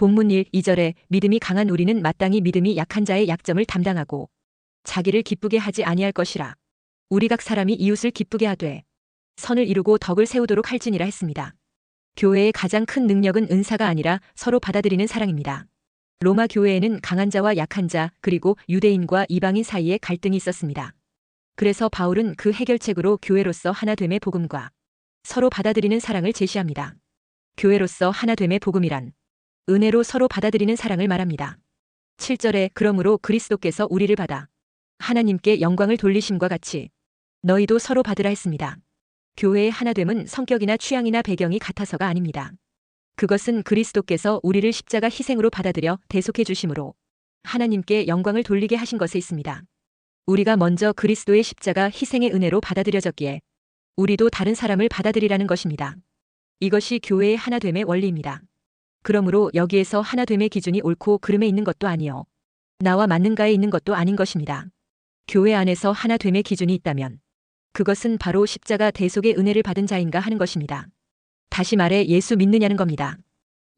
본문 1, 2절에 믿음이 강한 우리는 마땅히 믿음이 약한 자의 약점을 담당하고 자기를 기쁘게 하지 아니할 것이라. 우리 각 사람이 이웃을 기쁘게 하되 선을 이루고 덕을 세우도록 할지니라 했습니다. 교회의 가장 큰 능력은 은사가 아니라 서로 받아들이는 사랑입니다. 로마 교회에는 강한 자와 약한 자 그리고 유대인과 이방인 사이에 갈등이 있었습니다. 그래서 바울은 그 해결책으로 교회로서 하나됨의 복음과 서로 받아들이는 사랑을 제시합니다. 교회로서 하나됨의 복음이란 은혜로 서로 받아들이는 사랑을 말합니다. 7절에 그러므로 그리스도께서 우리를 받아 하나님께 영광을 돌리심과 같이 너희도 서로 받으라 했습니다. 교회의 하나됨은 성격이나 취향이나 배경이 같아서가 아닙니다. 그것은 그리스도께서 우리를 십자가 희생으로 받아들여 대속해 주심으로 하나님께 영광을 돌리게 하신 것에 있습니다. 우리가 먼저 그리스도의 십자가 희생의 은혜로 받아들여졌기에 우리도 다른 사람을 받아들이라는 것입니다. 이것이 교회의 하나됨의 원리입니다. 그러므로 여기에서 하나됨의 기준이 옳고 그름에 있는 것도 아니요 나와 맞는가에 있는 것도 아닌 것입니다. 교회 안에서 하나됨의 기준이 있다면 그것은 바로 십자가 대속의 은혜를 받은 자인가 하는 것입니다. 다시 말해 예수 믿느냐는 겁니다.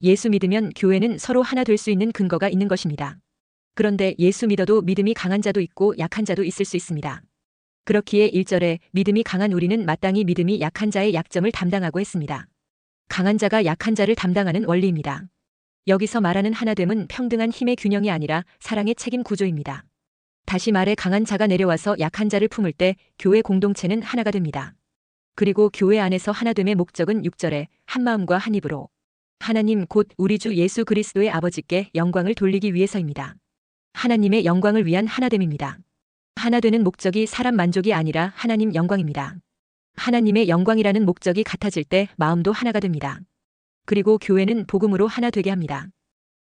예수 믿으면 교회는 서로 하나 될 수 있는 근거가 있는 것입니다. 그런데 예수 믿어도 믿음이 강한 자도 있고 약한 자도 있을 수 있습니다. 그렇기에 1절에 믿음이 강한 우리는 마땅히 믿음이 약한 자의 약점을 담당하고 했습니다. 강한 자가 약한 자를 담당하는 원리입니다. 여기서 말하는 하나됨은 평등한 힘의 균형이 아니라 사랑의 책임 구조입니다. 다시 말해 강한 자가 내려와서 약한 자를 품을 때 교회 공동체는 하나가 됩니다. 그리고 교회 안에서 하나됨의 목적은 6절에 한마음과 한입으로 하나님 곧 우리 주 예수 그리스도의 아버지께 영광을 돌리기 위해서입니다. 하나님의 영광을 위한 하나됨입니다. 하나 되는 목적이 사람 만족이 아니라 하나님 영광입니다. 하나님의 영광이라는 목적이 같아질 때 마음도 하나가 됩니다. 그리고 교회는 복음으로 하나 되게 합니다.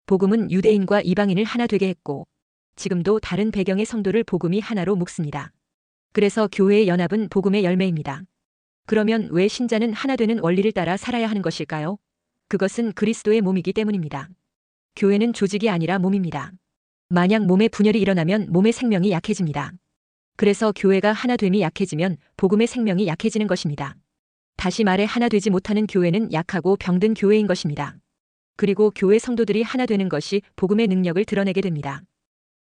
복음은 유대인과 이방인을 하나 되게 했고 지금도 다른 배경의 성도를 복음이 하나로 묶습니다. 그래서 교회의 연합은 복음의 열매입니다. 그러면 왜 신자는 하나 되는 원리를 따라 살아야 하는 것일까요? 그것은 그리스도의 몸이기 때문입니다. 교회는 조직이 아니라 몸입니다. 만약 몸에 분열이 일어나면 몸의 생명이 약해집니다. 그래서 교회가 하나됨이 약해지면 복음의 생명이 약해지는 것입니다. 다시 말해 하나 되지 못하는 교회는 약하고 병든 교회인 것입니다. 그리고 교회 성도들이 하나 되는 것이 복음의 능력을 드러내게 됩니다.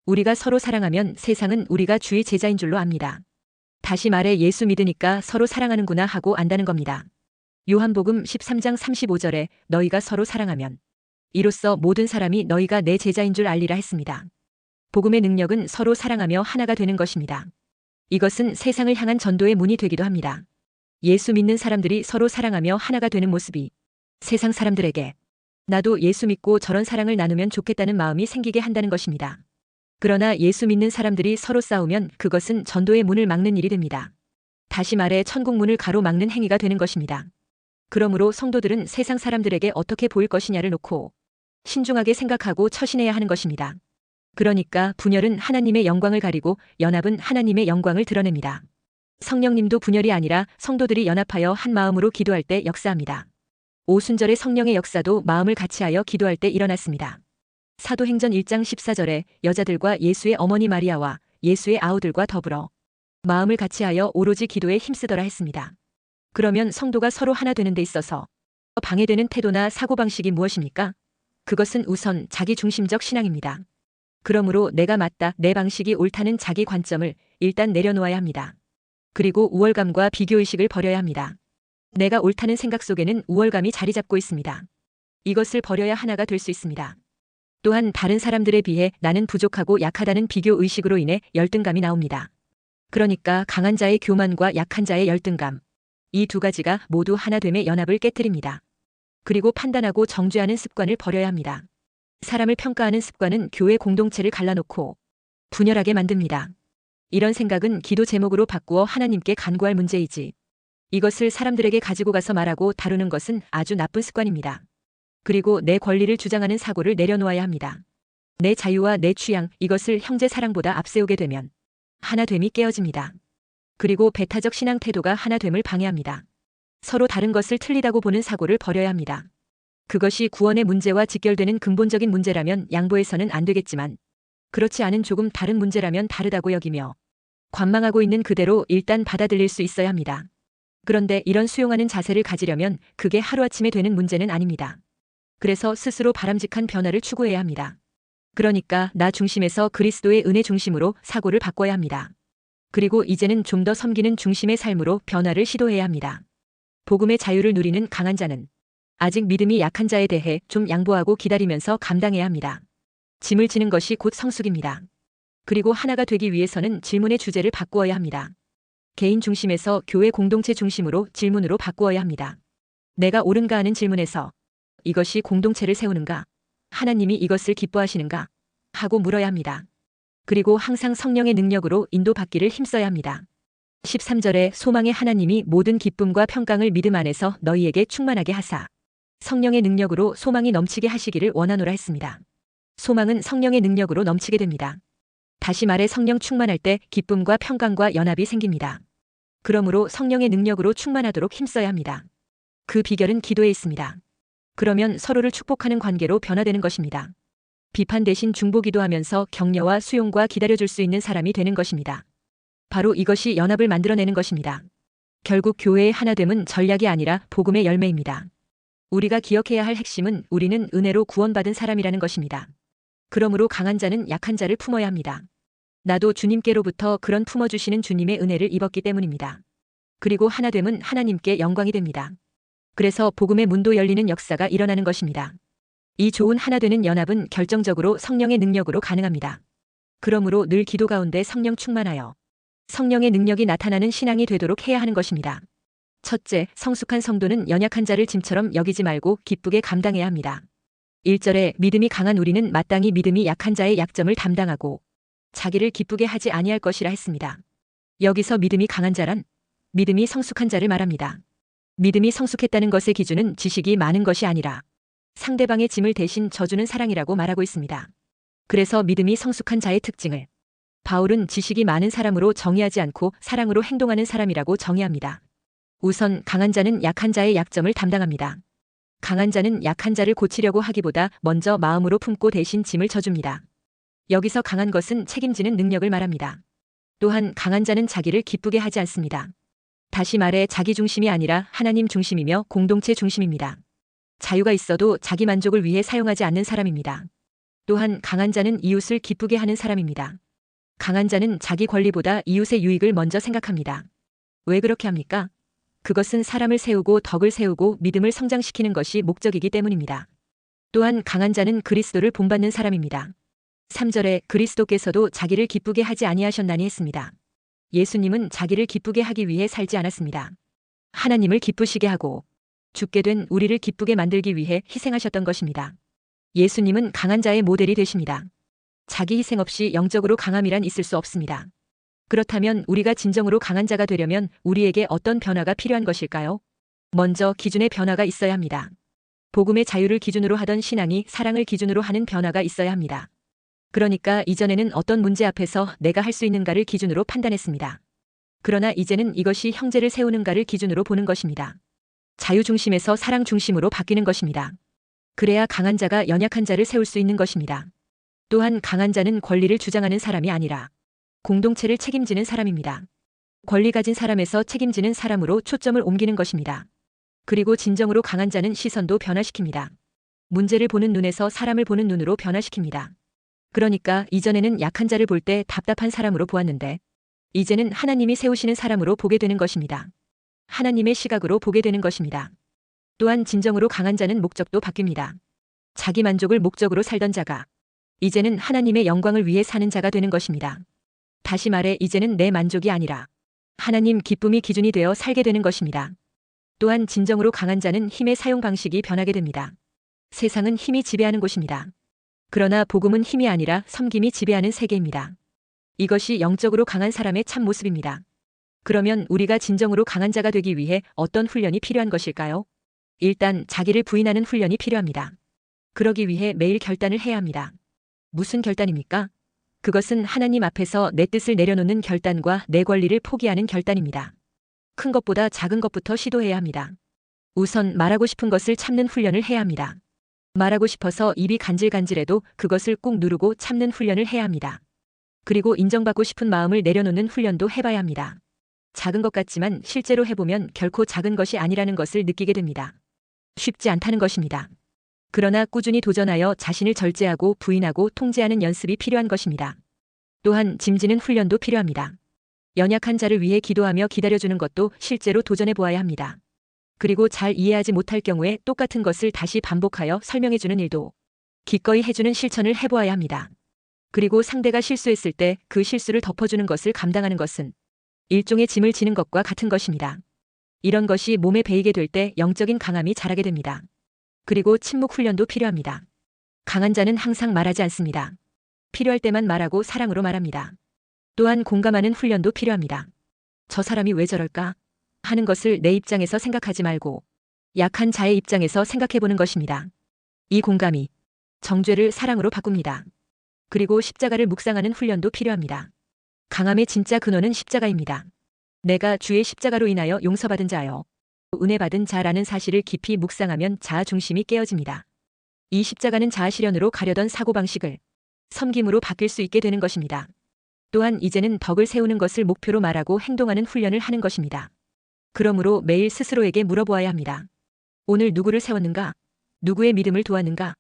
우리가 서로 사랑하면 세상은 우리가 주의 제자인 줄로 압니다. 다시 말해 예수 믿으니까 서로 사랑하는구나 하고 안다는 겁니다. 요한복음 13장 35절에 너희가 서로 사랑하면 이로써 모든 사람이 너희가 내 제자인 줄 알리라 했습니다. 복음의 능력은 서로 사랑하며 하나가 되는 것입니다. 이것은 세상을 향한 전도의 문이 되기도 합니다. 예수 믿는 사람들이 서로 사랑하며 하나가 되는 모습이 세상 사람들에게 나도 예수 믿고 저런 사랑을 나누면 좋겠다는 마음이 생기게 한다는 것입니다. 그러나 예수 믿는 사람들이 서로 싸우면 그것은 전도의 문을 막는 일이 됩니다. 다시 말해 천국 문을 가로막는 행위가 되는 것입니다. 그러므로 성도들은 세상 사람들에게 어떻게 보일 것이냐를 놓고 신중하게 생각하고 처신해야 하는 것입니다. 그러니까 분열은 하나님의 영광을 가리고 연합은 하나님의 영광을 드러냅니다. 성령님도 분열이 아니라 성도들이 연합하여 한 마음으로 기도할 때 역사합니다. 오순절의 성령의 역사도 마음을 같이하여 기도할 때 일어났습니다. 사도행전 1장 14절에 여자들과 예수의 어머니 마리아와 예수의 아우들과 더불어 마음을 같이하여 오로지 기도에 힘쓰더라 했습니다. 그러면 성도가 서로 하나 되는 데 있어서 방해되는 태도나 사고방식이 무엇입니까? 그것은 우선 자기중심적 신앙입니다. 그러므로 내가 맞다, 내 방식이 옳다는 자기 관점을 일단 내려놓아야 합니다. 그리고 우월감과 비교의식을 버려야 합니다. 내가 옳다는 생각 속에는 우월감이 자리 잡고 있습니다. 이것을 버려야 하나가 될 수 있습니다. 또한 다른 사람들에 비해 나는 부족하고 약하다는 비교의식으로 인해 열등감이 나옵니다. 그러니까 강한 자의 교만과 약한 자의 열등감, 이 두 가지가 모두 하나됨의 연합을 깨뜨립니다. 그리고 판단하고 정죄하는 습관을 버려야 합니다. 사람을 평가하는 습관은 교회 공동체를 갈라놓고 분열하게 만듭니다. 이런 생각은 기도 제목으로 바꾸어 하나님께 간구할 문제이지 이것을 사람들에게 가지고 가서 말하고 다루는 것은 아주 나쁜 습관입니다. 그리고 내 권리를 주장하는 사고를 내려놓아야 합니다. 내 자유와 내 취향, 이것을 형제 사랑보다 앞세우게 되면 하나됨이 깨어집니다. 그리고 배타적 신앙 태도가 하나됨을 방해합니다. 서로 다른 것을 틀리다고 보는 사고를 버려야 합니다. 그것이 구원의 문제와 직결되는 근본적인 문제라면 양보해서는 안 되겠지만 그렇지 않은 조금 다른 문제라면 다르다고 여기며 관망하고 있는 그대로 일단 받아들일 수 있어야 합니다. 그런데 이런 수용하는 자세를 가지려면 그게 하루아침에 되는 문제는 아닙니다. 그래서 스스로 바람직한 변화를 추구해야 합니다. 그러니까 나 중심에서 그리스도의 은혜 중심으로 사고를 바꿔야 합니다. 그리고 이제는 좀 더 섬기는 중심의 삶으로 변화를 시도해야 합니다. 복음의 자유를 누리는 강한 자는 아직 믿음이 약한 자에 대해 좀 양보하고 기다리면서 감당해야 합니다. 짐을 지는 것이 곧 성숙입니다. 그리고 하나가 되기 위해서는 질문의 주제를 바꾸어야 합니다. 개인 중심에서 교회 공동체 중심으로 질문으로 바꾸어야 합니다. 내가 옳은가 하는 질문에서 이것이 공동체를 세우는가? 하나님이 이것을 기뻐하시는가? 하고 물어야 합니다. 그리고 항상 성령의 능력으로 인도받기를 힘써야 합니다. 13절에 소망의 하나님이 모든 기쁨과 평강을 믿음 안에서 너희에게 충만하게 하사 성령의 능력으로 소망이 넘치게 하시기를 원하노라 했습니다. 소망은 성령의 능력으로 넘치게 됩니다. 다시 말해 성령 충만할 때 기쁨과 평강과 연합이 생깁니다. 그러므로 성령의 능력으로 충만하도록 힘써야 합니다. 그 비결은 기도에 있습니다. 그러면 서로를 축복하는 관계로 변화되는 것입니다. 비판 대신 중보기도하면서 격려와 수용과 기다려줄 수 있는 사람이 되는 것입니다. 바로 이것이 연합을 만들어내는 것입니다. 결국 교회의 하나됨은 전략이 아니라 복음의 열매입니다. 우리가 기억해야 할 핵심은 우리는 은혜로 구원받은 사람이라는 것입니다. 그러므로 강한 자는 약한 자를 품어야 합니다. 나도 주님께로부터 그런 품어주시는 주님의 은혜를 입었기 때문입니다. 그리고 하나됨은 하나님께 영광이 됩니다. 그래서 복음의 문도 열리는 역사가 일어나는 것입니다. 이 좋은 하나 되는 연합은 결정적으로 성령의 능력으로 가능합니다. 그러므로 늘 기도 가운데 성령 충만하여 성령의 능력이 나타나는 신앙이 되도록 해야 하는 것입니다. 첫째, 성숙한 성도는 연약한 자를 짐처럼 여기지 말고 기쁘게 감당해야 합니다. 1절에 믿음이 강한 우리는 마땅히 믿음이 약한 자의 약점을 담당하고 자기를 기쁘게 하지 아니할 것이라 했습니다. 여기서 믿음이 강한 자란 믿음이 성숙한 자를 말합니다. 믿음이 성숙했다는 것의 기준은 지식이 많은 것이 아니라 상대방의 짐을 대신 져주는 사랑이라고 말하고 있습니다. 그래서 믿음이 성숙한 자의 특징을 바울은 지식이 많은 사람으로 정의하지 않고 사랑으로 행동하는 사람이라고 정의합니다. 우선 강한 자는 약한 자의 약점을 담당합니다. 강한 자는 약한 자를 고치려고 하기보다 먼저 마음으로 품고 대신 짐을 져줍니다. 여기서 강한 것은 책임지는 능력을 말합니다. 또한 강한 자는 자기를 기쁘게 하지 않습니다. 다시 말해 자기 중심이 아니라 하나님 중심이며 공동체 중심입니다. 자유가 있어도 자기 만족을 위해 사용하지 않는 사람입니다. 또한 강한 자는 이웃을 기쁘게 하는 사람입니다. 강한 자는 자기 권리보다 이웃의 유익을 먼저 생각합니다. 왜 그렇게 합니까? 그것은 사람을 세우고 덕을 세우고 믿음을 성장시키는 것이 목적이기 때문입니다. 또한 강한 자는 그리스도를 본받는 사람입니다. 3절에 그리스도께서도 자기를 기쁘게 하지 아니하셨나니 했습니다. 예수님은 자기를 기쁘게 하기 위해 살지 않았습니다. 하나님을 기쁘시게 하고 죽게 된 우리를 기쁘게 만들기 위해 희생하셨던 것입니다. 예수님은 강한 자의 모델이 되십니다. 자기 희생 없이 영적으로 강함이란 있을 수 없습니다. 그렇다면 우리가 진정으로 강한 자가 되려면 우리에게 어떤 변화가 필요한 것일까요? 먼저 기준의 변화가 있어야 합니다. 복음의 자유를 기준으로 하던 신앙이 사랑을 기준으로 하는 변화가 있어야 합니다. 그러니까 이전에는 어떤 문제 앞에서 내가 할 수 있는가를 기준으로 판단했습니다. 그러나 이제는 이것이 형제를 세우는가를 기준으로 보는 것입니다. 자유 중심에서 사랑 중심으로 바뀌는 것입니다. 그래야 강한 자가 연약한 자를 세울 수 있는 것입니다. 또한 강한 자는 권리를 주장하는 사람이 아니라 공동체를 책임지는 사람입니다. 권리 가진 사람에서 책임지는 사람으로 초점을 옮기는 것입니다. 그리고 진정으로 강한 자는 시선도 변화시킵니다. 문제를 보는 눈에서 사람을 보는 눈으로 변화시킵니다. 그러니까 이전에는 약한 자를 볼 때 답답한 사람으로 보았는데 이제는 하나님이 세우시는 사람으로 보게 되는 것입니다. 하나님의 시각으로 보게 되는 것입니다. 또한 진정으로 강한 자는 목적도 바뀝니다. 자기 만족을 목적으로 살던 자가 이제는 하나님의 영광을 위해 사는 자가 되는 것입니다. 다시 말해 이제는 내 만족이 아니라 하나님 기쁨이 기준이 되어 살게 되는 것입니다. 또한 진정으로 강한 자는 힘의 사용 방식이 변하게 됩니다. 세상은 힘이 지배하는 곳입니다. 그러나 복음은 힘이 아니라 섬김이 지배하는 세계입니다. 이것이 영적으로 강한 사람의 참 모습입니다. 그러면 우리가 진정으로 강한 자가 되기 위해 어떤 훈련이 필요한 것일까요? 일단 자기를 부인하는 훈련이 필요합니다. 그러기 위해 매일 결단을 해야 합니다. 무슨 결단입니까? 그것은 하나님 앞에서 내 뜻을 내려놓는 결단과 내 권리를 포기하는 결단입니다. 큰 것보다 작은 것부터 시도해야 합니다. 우선 말하고 싶은 것을 참는 훈련을 해야 합니다. 말하고 싶어서 입이 간질간질해도 그것을 꾹 누르고 참는 훈련을 해야 합니다. 그리고 인정받고 싶은 마음을 내려놓는 훈련도 해봐야 합니다. 작은 것 같지만 실제로 해보면 결코 작은 것이 아니라는 것을 느끼게 됩니다. 쉽지 않다는 것입니다. 그러나 꾸준히 도전하여 자신을 절제하고 부인하고 통제하는 연습이 필요한 것입니다. 또한 짐지는 훈련도 필요합니다. 연약한 자를 위해 기도하며 기다려주는 것도 실제로 도전해 보아야 합니다. 그리고 잘 이해하지 못할 경우에 똑같은 것을 다시 반복하여 설명해주는 일도 기꺼이 해주는 실천을 해보아야 합니다. 그리고 상대가 실수했을 때 그 실수를 덮어주는 것을 감당하는 것은 일종의 짐을 지는 것과 같은 것입니다. 이런 것이 몸에 배이게 될 때 영적인 강함이 자라게 됩니다. 그리고 침묵 훈련도 필요합니다. 강한 자는 항상 말하지 않습니다. 필요할 때만 말하고 사랑으로 말합니다. 또한 공감하는 훈련도 필요합니다. 저 사람이 왜 저럴까? 하는 것을 내 입장에서 생각하지 말고 약한 자의 입장에서 생각해보는 것입니다. 이 공감이 정죄를 사랑으로 바꿉니다. 그리고 십자가를 묵상하는 훈련도 필요합니다. 강함의 진짜 근원은 십자가입니다. 내가 주의 십자가로 인하여 용서받은 자요, 은혜 받은 자라는 사실을 깊이 묵상하면 자아 중심이 깨어집니다. 이 십자가는 자아 실현으로 가려던 사고방식을 섬김으로 바뀔 수 있게 되는 것입니다. 또한 이제는 덕을 세우는 것을 목표로 말하고 행동하는 훈련을 하는 것입니다. 그러므로 매일 스스로에게 물어보아야 합니다. 오늘 누구를 세웠는가? 누구의 믿음을 도왔는가?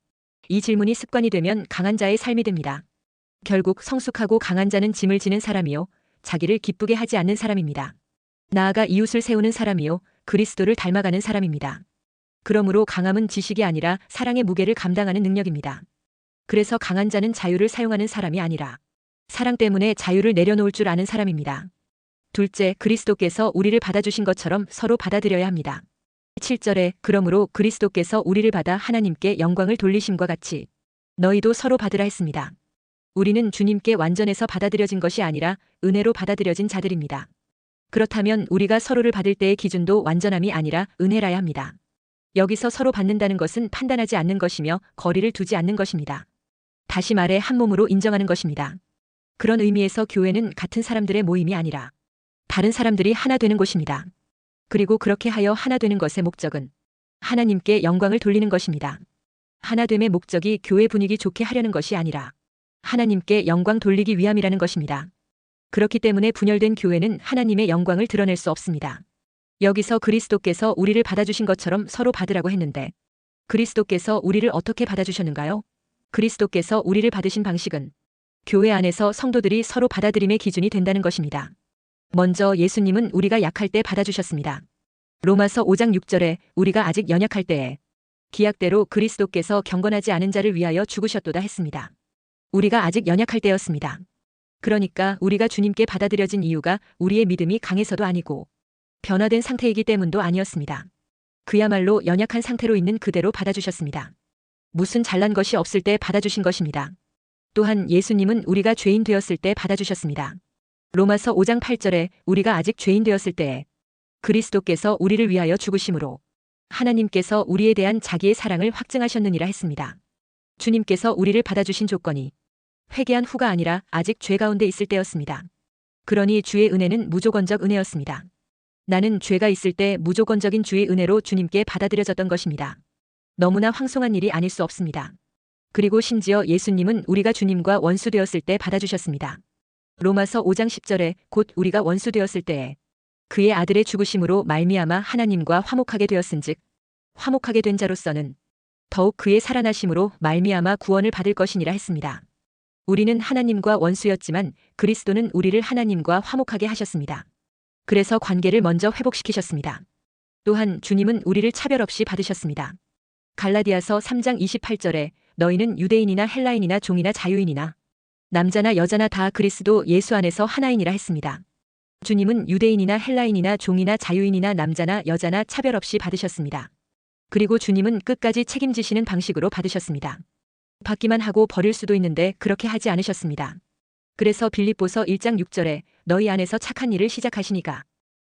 이 질문이 습관이 되면 강한 자의 삶이 됩니다. 결국 성숙하고 강한 자는 짐을 지는 사람이요, 자기를 기쁘게 하지 않는 사람입니다. 나아가 이웃을 세우는 사람이요, 그리스도를 닮아가는 사람입니다. 그러므로 강함은 지식이 아니라 사랑의 무게를 감당하는 능력입니다. 그래서 강한 자는 자유를 사용하는 사람이 아니라 사랑 때문에 자유를 내려놓을 줄 아는 사람입니다. 둘째, 그리스도께서 우리를 받아주신 것처럼 서로 받아들여야 합니다. 7절에 그러므로 그리스도께서 우리를 받아 하나님께 영광을 돌리심과 같이 너희도 서로 받으라 했습니다. 우리는 주님께 완전해서 받아들여진 것이 아니라 은혜로 받아들여진 자들입니다. 그렇다면 우리가 서로를 받을 때의 기준도 완전함이 아니라 은혜라야 합니다. 여기서 서로 받는다는 것은 판단하지 않는 것이며 거리를 두지 않는 것입니다. 다시 말해 한 몸으로 인정하는 것입니다. 그런 의미에서 교회는 같은 사람들의 모임이 아니라 다른 사람들이 하나 되는 곳입니다. 그리고 그렇게 하여 하나 되는 것의 목적은 하나님께 영광을 돌리는 것입니다. 하나됨의 목적이 교회 분위기 좋게 하려는 것이 아니라 하나님께 영광 돌리기 위함이라는 것입니다. 그렇기 때문에 분열된 교회는 하나님의 영광을 드러낼 수 없습니다. 여기서 그리스도께서 우리를 받아주신 것처럼 서로 받으라고 했는데 그리스도께서 우리를 어떻게 받아주셨는가요? 그리스도께서 우리를 받으신 방식은 교회 안에서 성도들이 서로 받아들임의 기준이 된다는 것입니다. 먼저 예수님은 우리가 약할 때 받아주셨습니다. 로마서 5장 6절에 우리가 아직 연약할 때에 기약대로 그리스도께서 경건하지 않은 자를 위하여 죽으셨도다 했습니다. 우리가 아직 연약할 때였습니다. 그러니까 우리가 주님께 받아들여진 이유가 우리의 믿음이 강해서도 아니고 변화된 상태이기 때문도 아니었습니다. 그야말로 연약한 상태로 있는 그대로 받아주셨습니다. 무슨 잘난 것이 없을 때 받아주신 것입니다. 또한 예수님은 우리가 죄인 되었을 때 받아주셨습니다. 로마서 5장 8절에 우리가 아직 죄인 되었을 때에 그리스도께서 우리를 위하여 죽으심으로 하나님께서 우리에 대한 자기의 사랑을 확증하셨느니라 했습니다. 주님께서 우리를 받아주신 조건이 회개한 후가 아니라 아직 죄 가운데 있을 때였습니다. 그러니 주의 은혜는 무조건적 은혜였습니다. 나는 죄가 있을 때 무조건적인 주의 은혜로 주님께 받아들여졌던 것입니다. 너무나 황송한 일이 아닐 수 없습니다. 그리고 심지어 예수님은 우리가 주님과 원수 되었을 때 받아주셨습니다. 로마서 5장 10절에 곧 우리가 원수 되었을 때에 그의 아들의 죽으심으로 말미암아 하나님과 화목하게 되었은즉 화목하게 된 자로서는 더욱 그의 살아나심으로 말미암아 구원을 받을 것이니라 했습니다. 우리는 하나님과 원수였지만 그리스도는 우리를 하나님과 화목하게 하셨습니다. 그래서 관계를 먼저 회복시키셨습니다. 또한 주님은 우리를 차별 없이 받으셨습니다. 갈라디아서 3장 28절에 너희는 유대인이나 헬라인이나 종이나 자유인이나 남자나 여자나 다 그리스도 예수 안에서 하나이니라 했습니다. 주님은 유대인이나 헬라인이나 종이나 자유인이나 남자나 여자나 차별 없이 받으셨습니다. 그리고 주님은 끝까지 책임지시는 방식으로 받으셨습니다. 받기만 하고 버릴 수도 있는데 그렇게 하지 않으셨습니다. 그래서 빌립보서 1장 6절에 너희 안에서 착한 일을 시작하시니가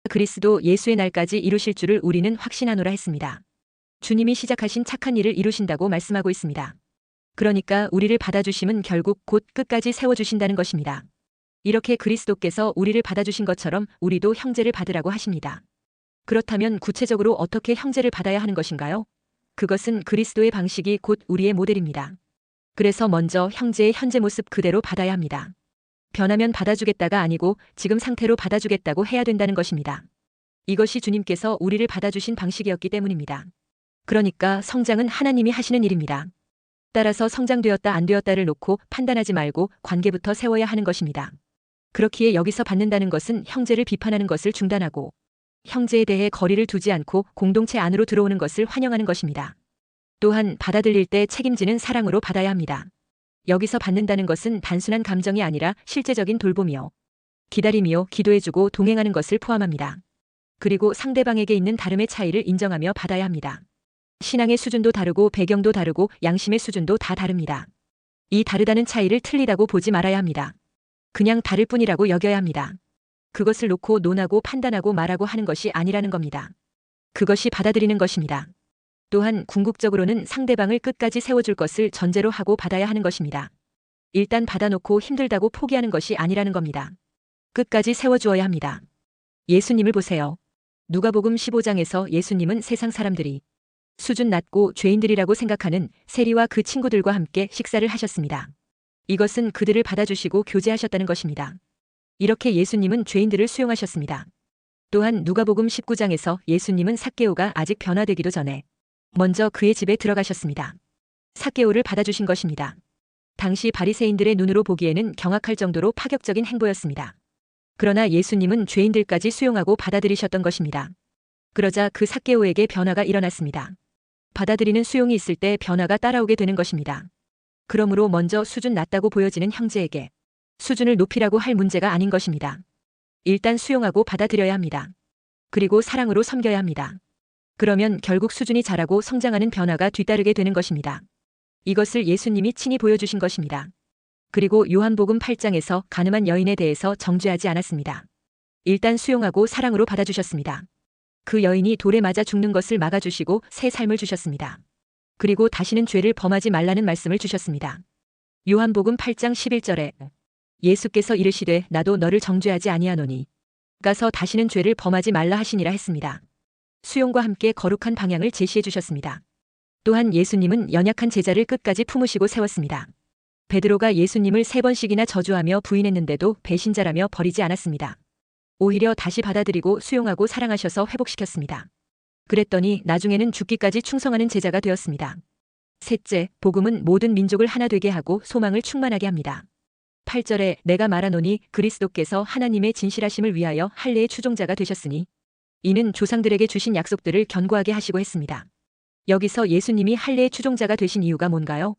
그리스도 예수의 날까지 이루실 줄을 우리는 확신하노라 했습니다. 주님이 시작하신 착한 일을 이루신다고 말씀하고 있습니다. 그러니까 우리를 받아주심은 결국 곧 끝까지 세워주신다는 것입니다. 이렇게 그리스도께서 우리를 받아주신 것처럼 우리도 형제를 받으라고 하십니다. 그렇다면 구체적으로 어떻게 형제를 받아야 하는 것인가요? 그것은 그리스도의 방식이 곧 우리의 모델입니다. 그래서 먼저 형제의 현재 모습 그대로 받아야 합니다. 변하면 받아주겠다가 아니고 지금 상태로 받아주겠다고 해야 된다는 것입니다. 이것이 주님께서 우리를 받아주신 방식이었기 때문입니다. 그러니까 성장은 하나님이 하시는 일입니다. 따라서 성장되었다 안 되었다를 놓고 판단하지 말고 관계부터 세워야 하는 것입니다. 그렇기에 여기서 받는다는 것은 형제를 비판하는 것을 중단하고 형제에 대해 거리를 두지 않고 공동체 안으로 들어오는 것을 환영하는 것입니다. 또한 받아들일 때 책임지는 사랑으로 받아야 합니다. 여기서 받는다는 것은 단순한 감정이 아니라 실제적인 돌봄이요, 기다림이요, 기도해주고 동행하는 것을 포함합니다. 그리고 상대방에게 있는 다름의 차이를 인정하며 받아야 합니다. 신앙의 수준도 다르고 배경도 다르고 양심의 수준도 다 다릅니다. 이 다르다는 차이를 틀리다고 보지 말아야 합니다. 그냥 다를 뿐이라고 여겨야 합니다. 그것을 놓고 논하고 판단하고 말하고 하는 것이 아니라는 겁니다. 그것이 받아들이는 것입니다. 또한 궁극적으로는 상대방을 끝까지 세워줄 것을 전제로 하고 받아야 하는 것입니다. 일단 받아놓고 힘들다고 포기하는 것이 아니라는 겁니다. 끝까지 세워주어야 합니다. 예수님을 보세요. 누가복음 15장에서 예수님은 세상 사람들이 수준 낮고 죄인들이라고 생각하는 세리와 그 친구들과 함께 식사를 하셨습니다. 이것은 그들을 받아주시고 교제하셨다는 것입니다. 이렇게 예수님은 죄인들을 수용하셨습니다. 또한 누가복음 19장에서 예수님은 삭개오가 아직 변화되기도 전에 먼저 그의 집에 들어가셨습니다. 삭개오를 받아주신 것입니다. 당시 바리새인들의 눈으로 보기에는 경악할 정도로 파격적인 행보였습니다. 그러나 예수님은 죄인들까지 수용하고 받아들이셨던 것입니다. 그러자 그 삭개오에게 변화가 일어났습니다. 받아들이는 수용이 있을 때 변화가 따라오게 되는 것입니다. 그러므로 먼저 수준 낮다고 보여지는 형제에게 수준을 높이라고 할 문제가 아닌 것입니다. 일단 수용하고 받아들여야 합니다. 그리고 사랑으로 섬겨야 합니다. 그러면 결국 수준이 자라고 성장하는 변화가 뒤따르게 되는 것입니다. 이것을 예수님이 친히 보여주신 것입니다. 그리고 요한복음 8장에서 가늠한 여인에 대해서 정죄하지 않았습니다. 일단 수용하고 사랑으로 받아주셨습니다. 그 여인이 돌에 맞아 죽는 것을 막아주시고 새 삶을 주셨습니다. 그리고 다시는 죄를 범하지 말라는 말씀을 주셨습니다. 요한복음 8장 11절에 예수께서 이르시되 나도 너를 정죄하지 아니하노니 가서 다시는 죄를 범하지 말라 하시니라 했습니다. 수용과 함께 거룩한 방향을 제시해 주셨습니다. 또한 예수님은 연약한 제자를 끝까지 품으시고 세웠습니다. 베드로가 예수님을 3번씩이나 저주하며 부인했는데도 배신자라며 버리지 않았습니다. 오히려 다시 받아들이고 수용하고 사랑하셔서 회복시켰습니다. 그랬더니 나중에는 죽기까지 충성하는 제자가 되었습니다. 셋째, 복음은 모든 민족을 하나 되게 하고 소망을 충만하게 합니다. 8절에 내가 말하노니 그리스도께서 하나님의 진실하심을 위하여 할례의 추종자가 되셨으니 이는 조상들에게 주신 약속들을 견고하게 하시고 했습니다. 여기서 예수님이 할례의 추종자가 되신 이유가 뭔가요?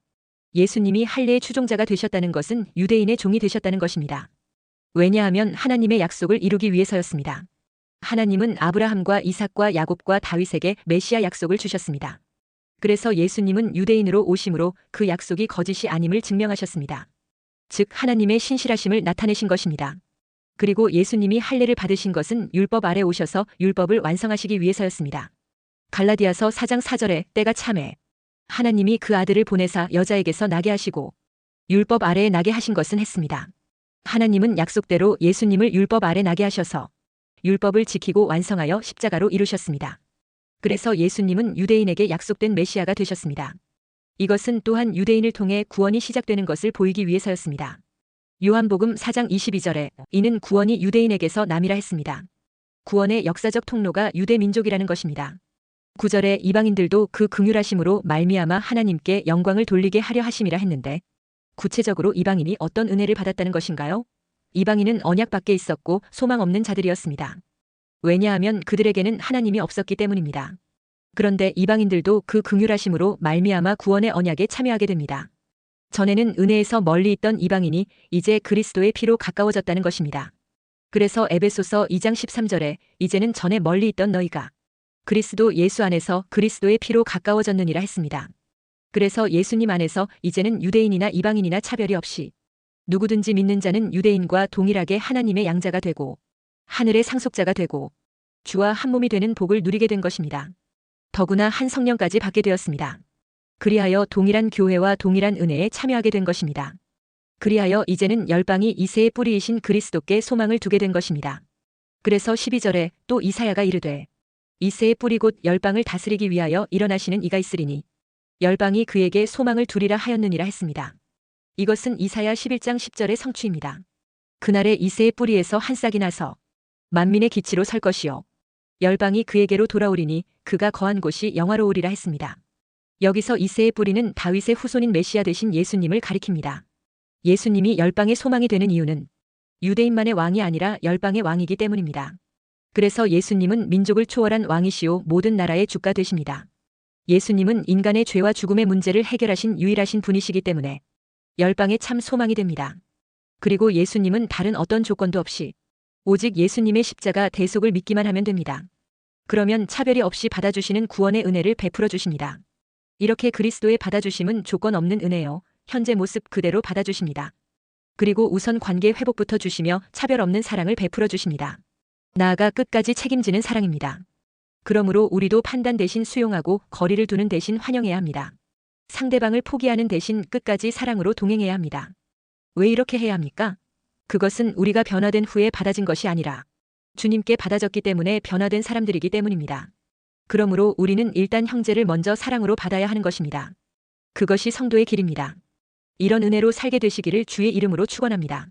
예수님이 할례의 추종자가 되셨다는 것은 유대인의 종이 되셨다는 것입니다. 왜냐하면 하나님의 약속을 이루기 위해서였습니다. 하나님은 아브라함과 이삭과 야곱과 다윗에게 메시아 약속을 주셨습니다. 그래서 예수님은 유대인으로 오심으로 그 약속이 거짓이 아님을 증명하셨습니다. 즉 하나님의 신실하심을 나타내신 것입니다. 그리고 예수님이 할례를 받으신 것은 율법 아래 오셔서 율법을 완성하시기 위해서였습니다. 갈라디아서 4장 4절에 때가 차매 하나님이 그 아들을 보내사 여자에게서 나게 하시고 율법 아래에 나게 하신 것은 했습니다. 하나님은 약속대로 예수님을 율법 아래 나게 하셔서 율법을 지키고 완성하여 십자가로 이루셨습니다. 그래서 예수님은 유대인에게 약속된 메시아가 되셨습니다. 이것은 또한 유대인을 통해 구원이 시작되는 것을 보이기 위해서였습니다. 요한복음 4장 22절에 이는 구원이 유대인에게서 남이라 했습니다. 구원의 역사적 통로가 유대 민족이라는 것입니다. 9절에 이방인들도 그 긍휼하심으로 말미암아 하나님께 영광을 돌리게 하려 하심이라 했는데 구체적으로 이방인이 어떤 은혜를 받았다는 것인가요? 이방인은 언약 밖에 있었고 소망 없는 자들이었습니다. 왜냐하면 그들에게는 하나님이 없었기 때문입니다. 그런데 이방인들도 그 긍휼하심으로 말미암아 구원의 언약에 참여하게 됩니다. 전에는 은혜에서 멀리 있던 이방인이 이제 그리스도의 피로 가까워졌다는 것입니다. 그래서 에베소서 2장 13절에 이제는 전에 멀리 있던 너희가 그리스도 예수 안에서 그리스도의 피로 가까워졌느니라 했습니다. 그래서 예수님 안에서 이제는 유대인이나 이방인이나 차별이 없이 누구든지 믿는 자는 유대인과 동일하게 하나님의 양자가 되고 하늘의 상속자가 되고 주와 한 몸이 되는 복을 누리게 된 것입니다. 더구나 한 성령까지 받게 되었습니다. 그리하여 동일한 교회와 동일한 은혜에 참여하게 된 것입니다. 그리하여 이제는 열방이 이새의 뿌리이신 그리스도께 소망을 두게 된 것입니다. 그래서 12절에 또 이사야가 이르되 이새의 뿌리 곧 열방을 다스리기 위하여 일어나시는 이가 있으리니 열방이 그에게 소망을 두리라 하였느니라 했습니다. 이것은 이사야 11장 10절의 성취입니다. 그날에 이새의 뿌리에서 한 싹이 나서 만민의 기치로 설 것이요 열방이 그에게로 돌아오리니 그가 거한 곳이 영화로우리라 했습니다. 여기서 이새의 뿌리는 다윗의 후손인 메시아 되신 예수님을 가리킵니다. 예수님이 열방의 소망이 되는 이유는 유대인만의 왕이 아니라 열방의 왕이기 때문입니다. 그래서 예수님은 민족을 초월한 왕이시오 모든 나라의 주가 되십니다. 예수님은 인간의 죄와 죽음의 문제를 해결하신 유일하신 분이시기 때문에 열방의 참 소망이 됩니다. 그리고 예수님은 다른 어떤 조건도 없이 오직 예수님의 십자가 대속을 믿기만 하면 됩니다. 그러면 차별이 없이 받아주시는 구원의 은혜를 베풀어 주십니다. 이렇게 그리스도의 받아주심은 조건 없는 은혜요. 현재 모습 그대로 받아주십니다. 그리고 우선 관계 회복부터 주시며 차별 없는 사랑을 베풀어 주십니다. 나아가 끝까지 책임지는 사랑입니다. 그러므로 우리도 판단 대신 수용하고 거리를 두는 대신 환영해야 합니다. 상대방을 포기하는 대신 끝까지 사랑으로 동행해야 합니다. 왜 이렇게 해야 합니까? 그것은 우리가 변화된 후에 받아진 것이 아니라 주님께 받아졌기 때문에 변화된 사람들이기 때문입니다. 그러므로 우리는 일단 형제를 먼저 사랑으로 받아야 하는 것입니다. 그것이 성도의 길입니다. 이런 은혜로 살게 되시기를 주의 이름으로 축원합니다.